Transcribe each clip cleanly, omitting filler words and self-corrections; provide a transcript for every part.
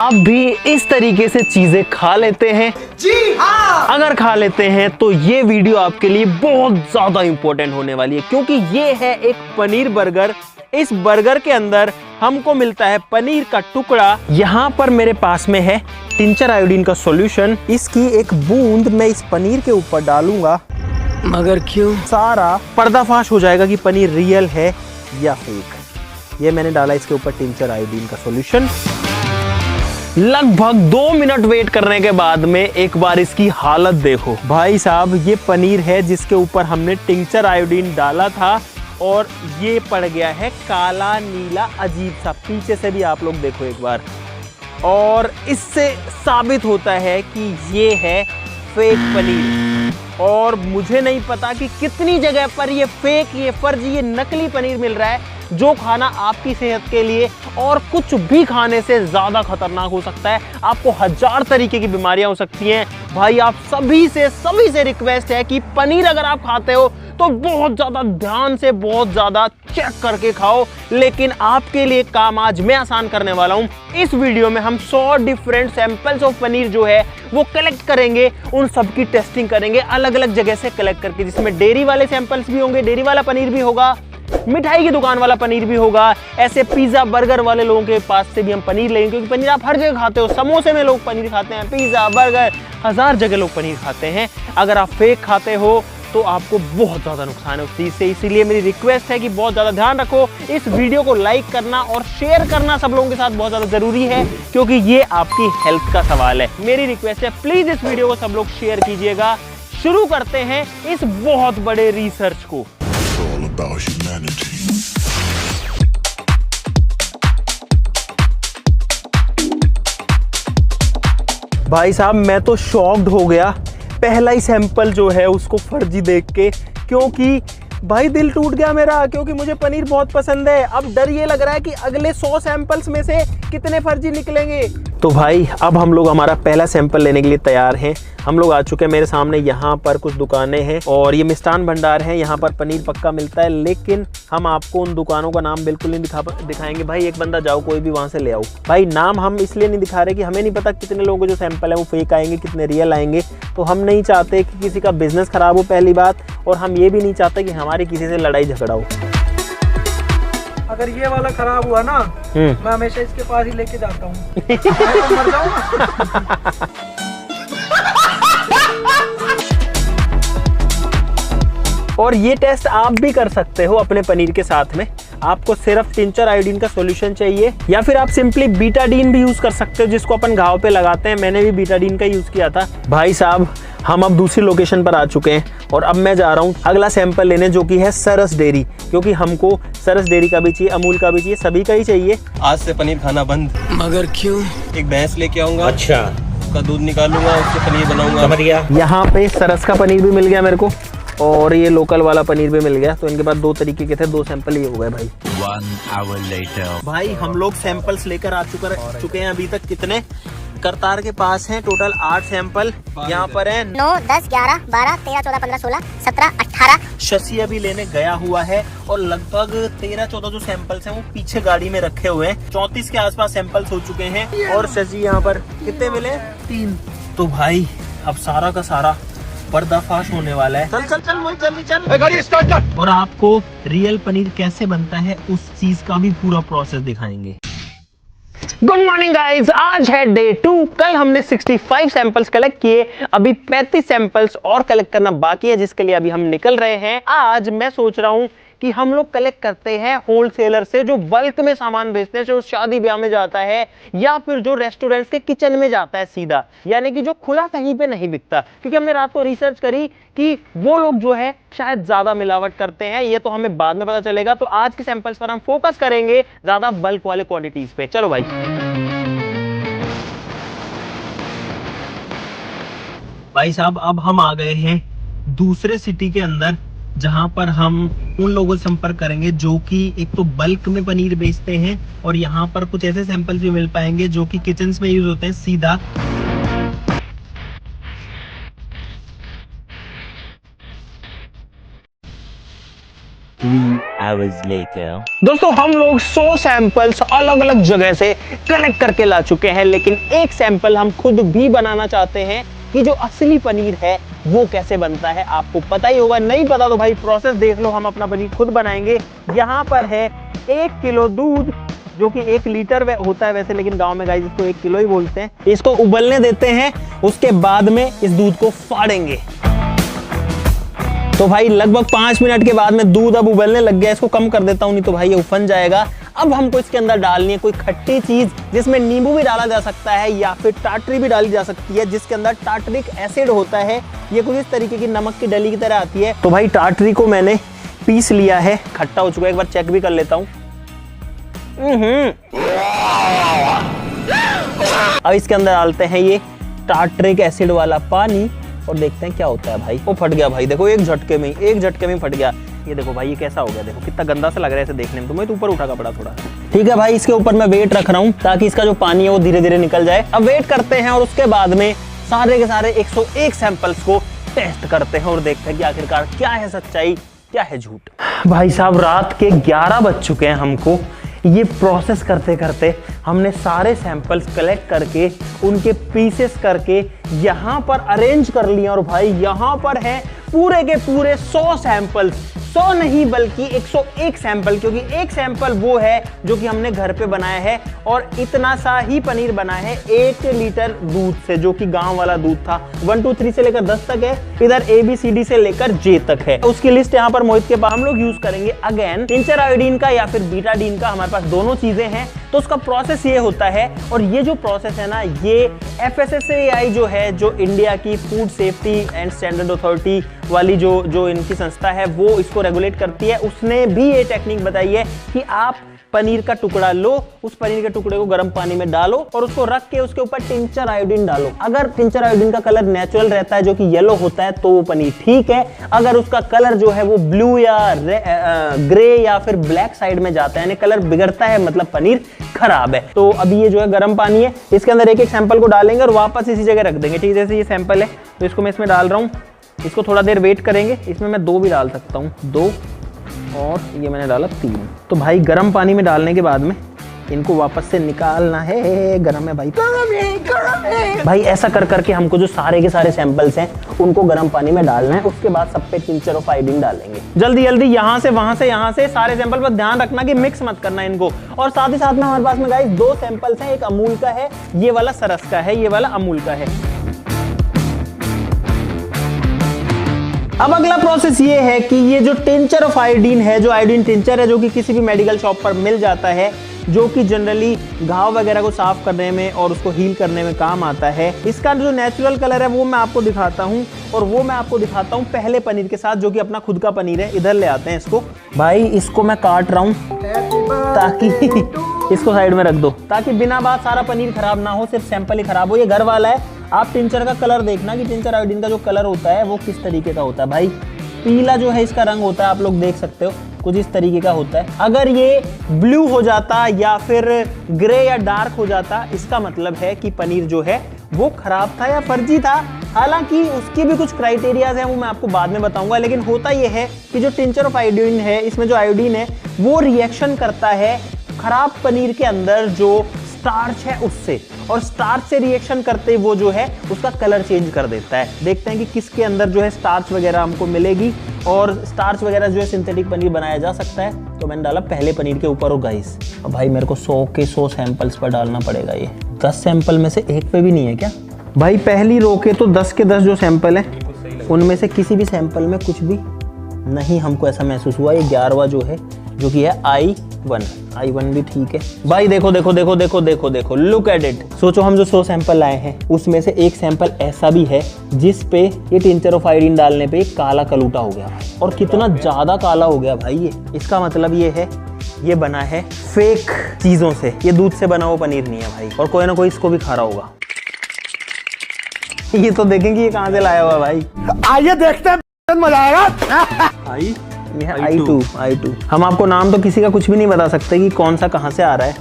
आप भी इस तरीके से चीजें खा लेते हैं? जी हाँ। अगर खा लेते हैं तो ये वीडियो आपके लिए बहुत ज्यादा इंपॉर्टेंट होने वाली है, क्योंकि ये है एक पनीर बर्गर। इस बर्गर के अंदर हमको मिलता है पनीर का टुकड़ा। यहाँ पर मेरे पास में है टिंचर आयोडीन का सॉल्यूशन। इसकी एक बूंद मैं इस पनीर के ऊपर डालूंगा, मगर क्यों? सारा पर्दाफाश हो जाएगा कि पनीर रियल है या फेक। ये मैंने डाला इसके ऊपर टिंचर आयोडीन का सॉल्यूशन। लगभग 2 मिनट वेट करने के बाद में एक बार इसकी हालत देखो भाई साहब। ये पनीर है जिसके ऊपर हमने टिंचर आयोडीन डाला था और ये पड़ गया है काला नीला अजीब सा। पीछे से भी आप लोग देखो एक बार, और इससे साबित होता है कि ये है फेक पनीर। और मुझे नहीं पता कि कितनी जगह पर ये फेक, ये फर्जी, ये नकली पनीर मिल रहा है, जो खाना आपकी सेहत के लिए और कुछ भी खाने से ज्यादा खतरनाक हो सकता है। आपको 1000 तरीके की बीमारियां हो सकती हैं। भाई आप सभी से रिक्वेस्ट है कि पनीर अगर आप खाते हो तो बहुत ज्यादा ध्यान से, बहुत ज्यादा चेक करके खाओ। लेकिन आपके लिए काम आज मैं आसान करने वाला हूं। इस वीडियो में हम 100 डिफरेंट सैंपल्स ऑफ पनीर जो है वो कलेक्ट करेंगे, उन सब की टेस्टिंग करेंगे अलग अलग जगह से कलेक्ट करके, जिसमें डेयरी वाले सैंपल्स भी होंगे, डेयरी वाला पनीर भी होगा, मिठाई की दुकान वाला पनीर भी होगा, ऐसे पिज्जा बर्गर वाले लोगों के पास से भी हम पनीर लेंगे, क्योंकि पनीर आप हर जगह खाते हो। समोसे में लोग पनीर खाते हैं, पिज्जा बर्गर 1000 जगह लोग पनीर खाते हैं। अगर आप फेक खाते हो तो आपको बहुत ज्यादा नुकसान है उस चीज से। इसीलिए मेरी रिक्वेस्ट है कि बहुत ज्यादा ध्यान रखो। इस वीडियो को लाइक करना और शेयर करना सब लोगों के साथ बहुत ज्यादा जरूरी है, क्योंकि ये आपकी हेल्थ का सवाल है। मेरी रिक्वेस्ट है, प्लीज इस वीडियो को सब लोग शेयर कीजिएगा। शुरू करते हैं इस बहुत बड़े रिसर्च को। भाई साहब मैं तो शॉक्ड हो गया पहला ही सैंपल जो है उसको फर्जी देख के, क्योंकि भाई दिल टूट गया मेरा, क्योंकि मुझे पनीर बहुत पसंद है। अब डर ये लग रहा है कि अगले 100 सैंपल्स में से कितने फर्जी निकलेंगे। तो भाई अब हम लोग हमारा पहला सैंपल लेने के लिए तैयार हैं। हम लोग आ चुके हैं। मेरे सामने यहाँ पर कुछ दुकानें हैं और ये मिष्ठान भंडार है। यहाँ पर पनीर पक्का मिलता है, लेकिन हम आपको उन दुकानों का नाम बिल्कुल नहीं दिखाएंगे। भाई एक बंदा जाओ कोई भी वहाँ से ले आओ। भाई नाम हम इसलिए नहीं दिखा रहे कि हमें नहीं पता कितने लोगों के जो सैंपल है वो फेक आएंगे, कितने रियल आएंगे। तो हम नहीं चाहते कि किसी का बिजनेस खराब हो, पहली बात, और हम ये भी नहीं चाहते कि हमारी किसी से लड़ाई झगड़ा हो। अगर ये वाला खराब हुआ ना, मैं हमेशा इसके पास ही लेके जाता हूँ। तो मर जाऊंगा। और ये टेस्ट आप भी कर सकते हो अपने पनीर के साथ में। आपको सिर्फ टिंचर आयोडीन का सॉल्यूशन चाहिए, या फिर आप सिंपली बीटाडीन भी यूज कर सकते हो, जिसको अपन घाव पे लगाते हैं। मैंने भी बीटाडीन का यूज किया था। भाई साहब हम अब दूसरी लोकेशन पर आ चुके हैं और अब मैं जा रहा हूँ अगला सैंपल लेने, जो कि है सरस डेयरी, क्योंकि हमको सरस डेयरी का भी चाहिए, अमूल का भी चाहिए, सभी का ही चाहिए। आज से पनीर खाना बंद। मगर क्यों? एक भैंस लेके आऊंगा, अच्छा, उसका दूध निकालूंगा, उससे पनीर बनाऊंगा। यहाँ पे सरस का पनीर भी मिल गया मेरे को, और ये लोकल वाला पनीर भी मिल गया। तो इनके पास 2 तरीके के थे, 2 सैंपल ये हो गए भाई। 1 hour later. भाई हम लोग सैंपल्स लेकर आ चुके हैं। अभी तक कितने करतार के पास हैं? टोटल 8 सैंपल यहाँ पर हैं। 9, 10, 11, 12, 13, 14, 15, 16, 17, 18। शशि अभी लेने गया हुआ है और लगभग 13-14 जो सैंपल्स हैं वो पीछे गाड़ी में रखे हुए हैं। 34 के आसपास सैंपल्स हो चुके हैं। और शशि यहाँ पर कितने मिले? 3। तो भाई अब सारा का सारा पर्दाफाश होने वाला है। चल चल चल जल्दी चल, गाड़ी स्टार्ट कर। और आपको रियल पनीर कैसे बनता है उस चीज का भी पूरा प्रोसेस दिखाएंगे। गुड मॉर्निंग गाइज, आज है डे 2। कल हमने 65 सैंपल्स कलेक्ट किए, अभी 35 सैंपल्स और कलेक्ट करना बाकी है, जिसके लिए अभी हम निकल रहे हैं। आज मैं सोच रहा हूं कि हम लोग कलेक्ट करते हैं होलसेलर से, जो बल्क में सामान बेचते हैं, जो शादी ब्याह में जाता है या फिर जो रेस्टोरेंट्स के किचन में जाता है सीधा, यानी कि जो खुला कहीं पे नहीं बिकता। क्योंकि हमने रात को रिसर्च करी कि वो लोग जो है शायद ज्यादा मिलावट करते हैं। ये तो हमें बाद में पता चलेगा। तो आज के सैंपल्स पर हम फोकस करेंगे ज्यादा बल्क वाले क्वांटिटीज पे। चलो भाई। भाई साहब अब हम आ गए हैं दूसरे सिटी के अंदर, जहां पर हम उन लोगों से संपर्क करेंगे जो कि एक तो बल्क में पनीर बेचते हैं, और यहाँ पर कुछ ऐसे सैंपल्स भी मिल पाएंगे जो कि किचन्स में यूज होते हैं सीधा। hours later. दोस्तों हम लोग 100 सैंपल्स अलग अलग जगह से कलेक्ट करके ला चुके हैं, लेकिन एक सैंपल हम खुद भी बनाना चाहते हैं कि जो असली पनीर है वो कैसे बनता है। आपको पता ही होगा, नहीं पता तो भाई प्रोसेस देख लो, हम अपना पनीर खुद बनाएंगे। यहाँ पर है 1 किलो दूध, जो कि 1 लीटर होता है वैसे, लेकिन गांव में गाइस इसको 1 किलो ही बोलते हैं। इसको उबलने देते हैं, उसके बाद में इस दूध को फाड़ेंगे। तो भाई लगभग 5 मिनट के बाद में दूध अब उबलने लग गया। इसको कम कर देता हूं, नहीं तो भाई ये उफन जाएगा। अब हमको इसके अंदर डालनी है कोई खट्टी चीज, जिसमें नींबू भी डाला जा सकता है या फिर टाटरी भी डाली जा सकती है, जिसके अंदर टाटरिक एसिड होता है। ये कुछ इस तरीके की नमक की डली की तरह आती है। तो भाई टाटरी को मैंने पीस लिया है, खट्टा हो चुका है, एक बार चेक भी कर लेता हूं। अब इसके अंदर डालते हैं ये टाटरिक एसिड वाला पानी और देखते हैं क्या होता है भाई। वो फट गया भाई, देखो एक झटके में फट गया। ये देखो भाई, ये कैसा हो गया, देखो कितना गंदा सा लग रहा है इसे देखने में। तो मैं तो ऊपर उठा कपड़ा थोड़ा। ठीक है भाई, इसके ऊपर मैं वेट रख रहा हूँ ताकि इसका जो पानी है वो धीरे धीरे निकल जाए। अब वेट करते हैं और उसके बाद में सारे के सारे 101 सैंपल्स को टेस्ट करते हैं और देखते हैं कि आखिरकार क्या है सच्चाई, क्या है झूठ। भाई साहब रात के 11 बज चुके हैं। हमको ये प्रोसेस करते करते हमने सारे सैंपल्स कलेक्ट करके उनके पीसेस करके यहाँ पर अरेंज कर लिया। और भाई यहाँ पर है पूरे के पूरे 100 सैंपल्स, 100 नहीं बल्कि 101 सैंपल, क्योंकि एक सैंपल वो है जो कि हमने घर पे बनाया है और इतना सा ही पनीर बना है 1 लीटर दूध से, जो कि गांव वाला दूध था। 1 2 3 से लेकर 10 तक है, इधर ABCD से लेकर J तक है। उसकी लिस्ट यहाँ पर मोहित के पास। हम लोग यूज करेंगे अगेन टिंचर आयोडीन का या फिर बीटाडीन का, हमारे पास दोनों चीजें हैं। तो उसका प्रोसेस ये होता है, और ये जो प्रोसेस है ना, ये FSSAI जो है, जो इंडिया की food safety and standard authority वाली जो इनकी संस्था है, वो इसको रेगुलेट करती है। उसने भी ये टेक्निक बताई है कि आप पनीर का टुकड़ा लो, उस पनीर के टुकड़े को गर्म पानी में डालो और उसको रख के उसके ऊपर टिंचर आयोडीन डालो। अगर टिंचर आयोडीन का कलर नेचुरल रहता है, जो कि येलो होता है, तो वो पनीर ठीक है। अगर उसका कलर जो है वो ब्लू या ग्रे या फिर ब्लैक साइड में जाता है, यानी कलर बिगड़ता है, मतलब पनीर खराब है। तो अभी ये जो है गर्म पानी है, इसके अंदर एक एक सैंपल को डालेंगे और वापस इसी जगह रख देंगे। ठीक है, जैसे ये सैंपल है तो इसको मैं इसमें डाल रहा हूँ। इसको थोड़ा देर वेट करेंगे। इसमें मैं 2 भी डाल सकता हूँ, 2 और ये मैंने डाला 3। तो भाई गर्म पानी में डालने के बाद में इनको वापस से निकालना है। गर्म है भाई, गर्म है भाई। ऐसा कर करके हमको जो सारे के सारे सैंपल्स हैं उनको गर्म पानी में डालना है। उसके बाद सब पे टिंचर ऑफ आयोडीन डालेंगे। जल्दी जल्दी यहाँ से वहां से यहाँ से सारे सैंपल पर ध्यान रखना कि मिक्स मत करना इनको। और साथ ही साथ में हमारे पास में गाइस 2 सैंपल्स हैं, एक अमूल का है, ये वाला सरस का है, ये वाला अमूल का है। अब अगला प्रोसेस ये है कि ये जो टिंचर ऑफ आयोडीन है, जो आयोडीन टिंचर है, जो कि किसी भी मेडिकल शॉप पर मिल जाता है, जो कि जनरली घाव वगैरह को साफ करने में और उसको हील करने में काम आता है। इसका जो नेचुरल कलर है वो मैं आपको दिखाता हूँ, और वो मैं आपको दिखाता हूँ पहले पनीर के साथ, जो कि अपना खुद का पनीर है। इधर ले आते हैं इसको। भाई इसको मैं काट रहा हूँ ताकि इसको साइड में रख दो, ताकि बिना बात सारा पनीर खराब ना हो, सिर्फ सैंपल ही खराब हो। ये घर वाला है। आप टिंचर का कलर देखना कि टिंचर आयोडीन का जो कलर होता है वो किस तरीके का होता है। भाई पीला जो है इसका रंग होता है, आप लोग देख सकते हो, कुछ इस तरीके का होता है। अगर ये ब्लू हो जाता या फिर ग्रे या डार्क हो जाता, इसका मतलब है कि पनीर जो है वो खराब था या फर्जी था। हालांकि उसकी भी कुछ क्राइटेरियाज हैं, वो मैं आपको बाद में बताऊंगा। लेकिन होता यह है कि जो टिंचर ऑफ आयोडीन है, इसमें जो आयोडीन है वो रिएक्शन करता है खराब पनीर के अंदर जो स्टार्च है उससे, और स्टार्च से रिएक्शन करते वो जो है उसका कलर चेंज कर देता है। देखते हैं कि किसके अंदर जो है स्टार्च वगैरह हमको मिलेगी, और स्टार्च वगैरह जो है सिंथेटिक पनीर बनाया जा सकता है। तो मैंने डाला पहले पनीर के ऊपर। और गाइस अब भाई मेरे को 100 के 100 सैंपल्स पर डालना पड़ेगा। ये 10 सैंपल में से एक पे भी नहीं है क्या भाई? पहली रो के तो 10 के 10 जो सैंपल है उनमें से किसी भी सैंपल में कुछ भी नहीं हमको ऐसा महसूस हुआ। ये 11वां जो है, जो कि है I1 भी ठीक है भाई। देखो देखो देखो देखो देखो देखो, लुक एट इट। सोचो हम जो 100 सैंपल लाए हैं उसमें से एक सैंपल ऐसा भी है जिस पे ये टिंचर ऑफ आयोडीन डालने पे काला कलूटा हो गया, और कितना ज्यादा काला हो गया भाई ये। इसका मतलब ये है ये बना है फेक चीजों से, ये दूध से बना हुआ पनीर नहीं है भाई, और कोई ना कोई इसको भी खा रहा होगा। ये तो देखेंगे ये कहाँ से लाया हुआ भाई। आइए देखते हैं, मजा आएगा। ये है I2। हम आपको नाम तो किसी का कुछ भी नहीं बता सकते कि कौन सा कहां से आ रहा है।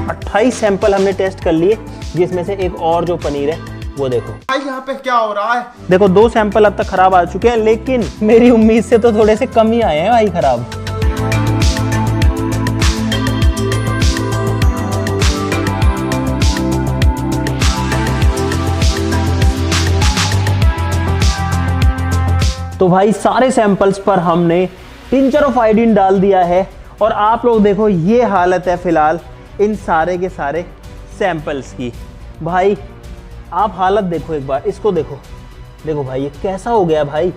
28 सैंपल हमने टेस्ट कर लिए, जिसमें से एक और जो पनीर है वो देखो भाई यहाँ पे क्या हो रहा है। देखो 2 सैंपल अब तक खराब आ चुके हैं, लेकिन मेरी उम्मीद से तो थोड़े से कम ही आए हैं भाई खराब। तो भाई सारे सैंपल्स पर हमने टिंचर ऑफ आयोडीन डाल दिया है और आप लोग देखो ये हालत है फिलहाल इन सारे के सारे सैंपल्स की। भाई आप हालत देखो एक बार, इसको देखो, देखो भाई ये कैसा हो गया भाई,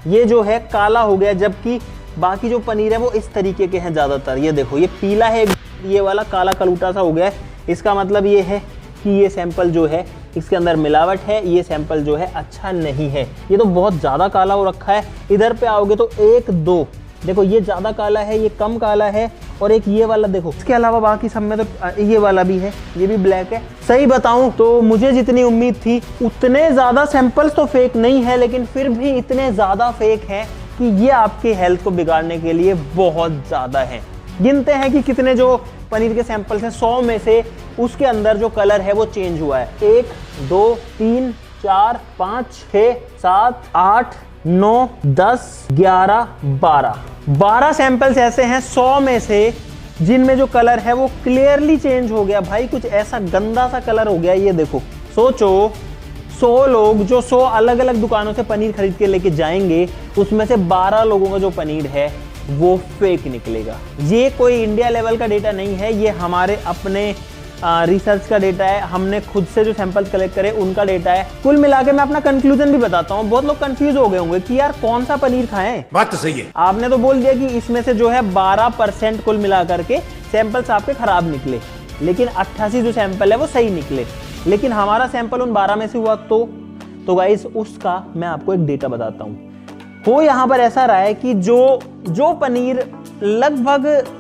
ये जो है काला हो गया, जबकि बाकी जो पनीर है वो इस तरीके के हैं ज़्यादातर। ये देखो ये पीला है, ये वाला काला कलूटा सा हो गया है। इसका मतलब ये है कि ये सैंपल जो है इसके अंदर मिलावट है, ये सैंपल जो है अच्छा नहीं है। ये तो बहुत ज़्यादा काला हो रखा है। इधर पे आओगे तो 1 2 देखो ये ज़्यादा काला है, ये कम काला है, और एक ये वाला देखो। इसके अलावा बाकी सब में तो ये वाला भी है, ये भी ब्लैक है। सही बताऊं तो मुझे जितनी उम्मीद थी उतने ज़्यादा सैंपल्स तो फेक नहीं है, लेकिन फिर भी इतने ज़्यादा फेक हैं कि ये आपके हेल्थ को बिगाड़ने के लिए बहुत ज़्यादा है। गिनते हैं कि कितने जो पनीर के सैंपल्स हैं, 100 में से उसके अंदर जो कलर है वो चेंज हुआ है। 1 2 3 4 5 6 7 8 9 10 11 12 सैंपल्स ऐसे हैं 100 में से जिनमें जो कलर है वो क्लियरली चेंज हो गया। भाई कुछ ऐसा गंदा सा कलर हो गया। ये देखो, सोचो 100 लोग जो 100 अलग अलग दुकानों से पनीर खरीद के लेके जाएंगे, उसमें से 12 लोगों का जो पनीर है वो फेक निकलेगा। ये कोई इंडिया लेवल का डेटा नहीं है, ये हमारे अपने रिसर्च का डेटा है। हमने खुद से जो सैंपल्स कलेक्ट करे उनका डेटा है। कुल मिला के मैं अपना कंक्लूजन भी बताता हूँ। बहुत लोग कंफ्यूज हो गए होंगे कि यार कौन सा पनीर खाएं। बात तो सही है। आपने तो बोल दिया कि इसमें से जो है 12% कुल मिला करके सैंपल्स आपके खराब निकले, लेकिन 88 जो सैंपल है वो सही निकले। लेकिन हमारा सैंपल उन 12 में से हुआ तो गाइस उसका मैं आपको एक डेटा बताता हूँ। वो यहाँ पर ऐसा रहा है कि जो पनीर लगभग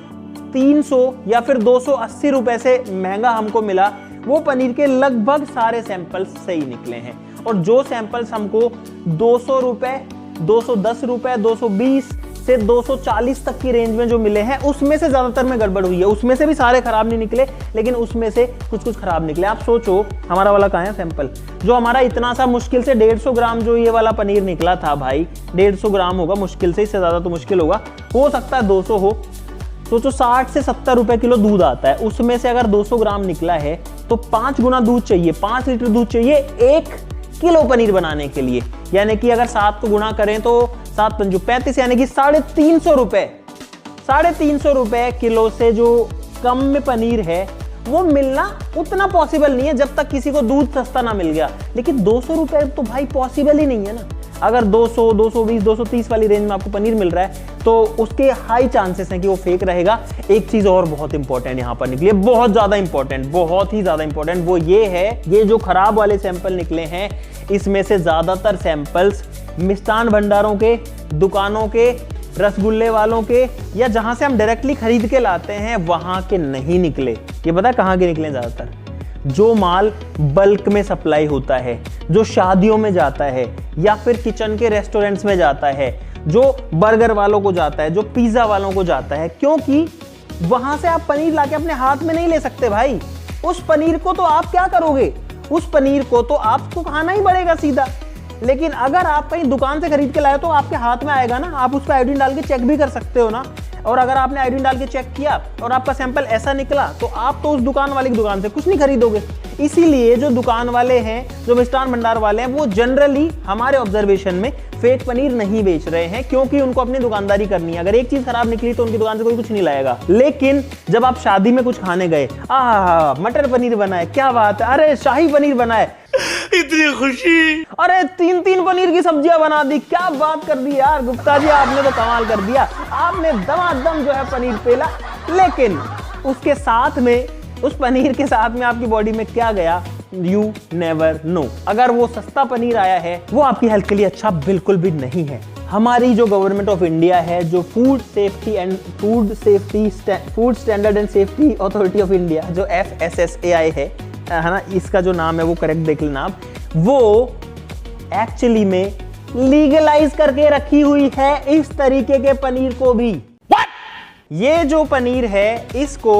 300 या फिर 280 रुपए से महंगा हमको मिला, वो पनीर के लगभग सारे सैंपल्स सही निकले हैं। और जो सैंपल्स हमको 200 रुपए, 210 रुपए, 220 से 240 तक की रेंज में जो मिले हैं, उसमें से ज्यादातर में गड़बड़ हुई है। उसमें से भी सारे खराब नहीं निकले, लेकिन उसमें से कुछ खराब निकले। आप सोचो हमारा वाला कहाँ है सैंपल, जो हमारा इतना सा मुश्किल से 150 ग्राम जो ये वाला पनीर निकला था भाई, 150 ग्राम होगा मुश्किल से, इससे ज्यादा तो मुश्किल होगा, हो सकता है 200 हो। सोचो 60 से 70 रुपए किलो दूध आता है, उसमें से अगर 200 ग्राम निकला है तो 5 गुना दूध चाहिए, 5 लीटर दूध चाहिए 1 किलो पनीर बनाने के लिए। यानी कि अगर 7 को गुना करें तो 7 पंजू 35, यानी कि 350 रुपए, 350 रुपए किलो से जो कम में पनीर है वो मिलना उतना पॉसिबल नहीं है जब तक किसी को दूध सस्ता ना मिल गया। लेकिन 200 रुपए तो भाई पॉसिबल ही नहीं है ना। अगर 200, 220, 230 वाली रेंज में आपको पनीर मिल रहा है तो उसके हाई चांसेस हैं कि वो फेक रहेगा। एक चीज और बहुत इंपॉर्टेंट यहाँ पर निकली है, बहुत ज्यादा इंपॉर्टेंट, बहुत ही ज्यादा इंपॉर्टेंट, वो ये है, ये जो खराब वाले सैंपल निकले हैं इसमें से ज्यादातर सैंपल्स मिष्ठान भंडारों के, दुकानों के, रसगुल्ले वालों के, या जहां से हम डायरेक्टली खरीद के लाते हैं वहां के नहीं निकले। ये पता है कहाँ के निकले ज्यादातर? जो माल बल्क में सप्लाई होता है, जो शादियों में जाता है, या फिर किचन के रेस्टोरेंट्स में जाता है, जो बर्गर वालों को जाता है, जो पिज्जा वालों को जाता है, क्योंकि वहां से आप पनीर लाके अपने हाथ में नहीं ले सकते भाई। उस पनीर को तो आप क्या करोगे, उस पनीर को तो आपको खाना ही पड़ेगा सीधा। लेकिन अगर आप कहीं दुकान से खरीद के लाए तो आपके हाथ में आएगा ना, आप उस पर आयोडीन डाल के चेक भी कर सकते हो ना। और अगर आपने आयोडीन डाल के चेक किया और आपका सैंपल ऐसा निकला तो आप तो उस दुकान वाले की दुकान से कुछ नहीं खरीदोगे। इसीलिए जो दुकान वाले हैं, जो मिष्ठान भंडार वाले हैं, वो जनरली हमारे ऑब्जर्वेशन में फेक पनीर नहीं बेच रहे हैं, क्योंकि उनको अपनी दुकानदारी करनी है। अगर एक चीज खराब निकली तो उनकी दुकान से कोई कुछ नहीं लाएगा। लेकिन जब आप शादी में कुछ खाने गए, मटर पनीर बना है, क्या बात है, अरे शाही पनीर बना है, इतनी खुशी, अरे 3 पनीर की सब्जियां बना दी, क्या बात कर दी यार गुप्ता जी, आपने तो कमाल कर दिया, आपने दमादम जो है पनीर पेला। लेकिन उसके साथ में, उस पनीर के साथ में आपकी बॉडी में क्या गया, यू नेवर नो। अगर वो सस्ता पनीर आया है वो आपकी हेल्थ के लिए अच्छा बिल्कुल भी नहीं है। हमारी जो गवर्नमेंट ऑफ इंडिया है, जो food standard and safety authority of India, जो FSSAI है ना, इसका जो नाम है वो करेक्ट देख लेना आप, वो एक्चुअली में लीगलाइज करके रखी हुई है इस तरीके के पनीर को भी। ये जो पनीर है इसको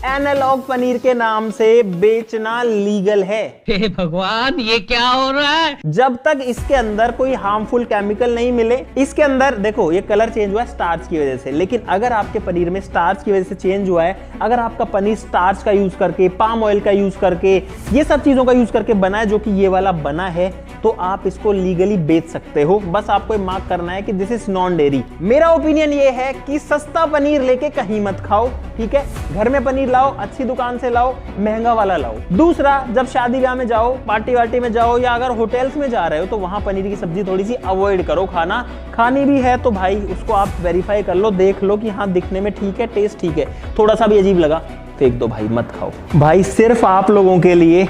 एनालॉग पनीर के नाम से बेचना लीगल है। हे भगवान, ये क्या हो रहा है? जब तक इसके अंदर कोई हार्मफुल केमिकल नहीं मिले। इसके अंदर देखो ये कलर चेंज हुआ है स्टार्च की वजह से, लेकिन अगर आपके पनीर में स्टार्च की वजह से चेंज हुआ है, अगर आपका पनीर स्टार्च का यूज करके, पाम ऑयल का यूज करके, ये सब चीजों का यूज करके बना है, जो कि ये वाला बना है, तो आप इसको लीगली बेच सकते हो। बस आपको मार्क करना है कि दिस इज नॉन डेयरी। मेरा ओपिनियन ये है कि सस्ता पनीर लेके कहीं मत खाओ, ठीक है? घर में पनीर लाओ, अच्छी दुकान से लाओ, महंगा वाला लाओ। दूसरा, जब शादी ब्याह में जाओ, पार्टी वार्टी में जाओ, या अगर होटल्स में जा रहे हो, तो वहां पनीर की सब्जी थोड़ी सी अवॉइड करो खाना। खानी भी है तो भाई उसको आप वेरीफाई कर लो, देख लो कि हाँ दिखने में ठीक है, टेस्ट ठीक है, थोड़ा सा भी अजीब लगा फेंक दो भाई, मत खाओ। भाई सिर्फ आप लोगों के लिए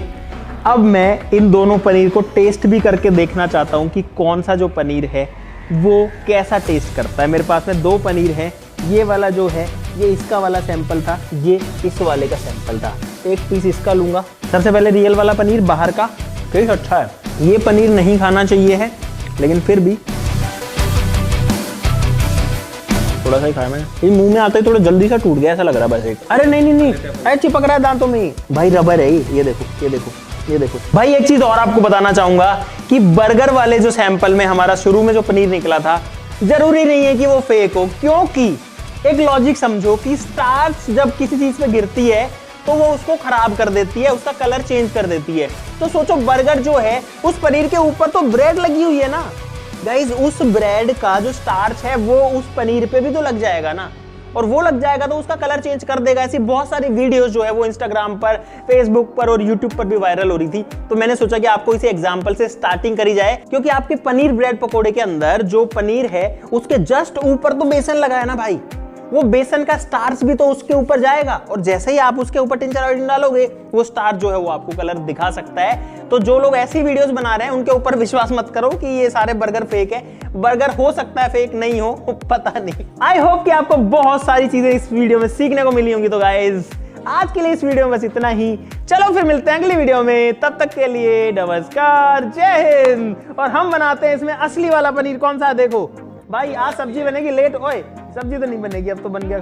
अब मैं इन दोनों पनीर को टेस्ट भी करके देखना चाहता हूं कि कौन सा जो पनीर है वो कैसा टेस्ट करता है। मेरे पास में 2 पनीर हैं। ये वाला जो है ये इसका वाला सैंपल था, ये इस वाले का सैंपल था। एक पीस इसका लूंगा। सबसे पहले रियल वाला पनीर बाहर का, टेस्ट अच्छा है। ये पनीर नहीं खाना चाहिए है, लेकिन फिर भी थोड़ा सा ही खाया मैंने। ये मुंह में आते ही थोड़ा जल्दी से टूट गया ऐसा लग रहा है बस एक। अरे नहीं, अरे चिपक रहा है दांतों में भाई, रबर है ये देखो, ये देखो, ये देखो भाई। एक चीज और आपको बताना चाहूंगा कि बर्गर वाले जो सैंपल में हमारा शुरू में जो पनीर निकला था, जरूरी नहीं है कि वो फेक हो, क्योंकि एक लॉजिक समझो कि स्टार्च जब किसी चीज पे गिरती है तो वो उसको खराब कर देती है, उसका कलर चेंज कर देती है। तो सोचो बर्गर जो है उस पनीर के ऊपर तो ब्रेड लगी हुई है ना गाइज, उस ब्रेड का जो स्टार्च है वो उस पनीर पे भी तो लग जाएगा ना, और वो लग जाएगा तो उसका कलर चेंज कर देगा। ऐसी बहुत सारी वीडियोस जो है वो इंस्टाग्राम पर, फेसबुक पर और यूट्यूब पर भी वायरल हो रही थी। तो मैंने सोचा कि आपको इसी एग्जांपल से स्टार्टिंग करी जाए, क्योंकि आपके पनीर ब्रेड पकोड़े के अंदर जो पनीर है उसके जस्ट ऊपर तो बेसन लगा है ना भाई, वो बेसन का स्टार्च भी तो उसके ऊपर जाएगा, और जैसे ही आप उसके ऊपर टिंचर आयोडीन डालोगे वो स्टार्च जो है वो आपको कलर दिखा सकता है। तो जो लोग ऐसी वीडियोस बना रहे हैं उनके ऊपर विश्वास मत करो कि ये सारे बर्गर फेक है। बर्गर हो सकता है फेक, नहीं हो पता नहीं। आई होप कि आपको बहुत सारी चीजें इस वीडियो में सीखने को मिली होंगी। तो गाइस आज के लिए इस वीडियो में बस इतना ही। चलो फिर मिलते हैं अगली वीडियो में, तब तक के लिए नमस्कार, जय हिंद। और हम बनाते हैं इसमें असली वाला पनीर। कौन सा है देखो भाई, आज सब्जी बनेगी लेट। ओए सब्जी तो नहीं बनेगी, अब तो बन गया।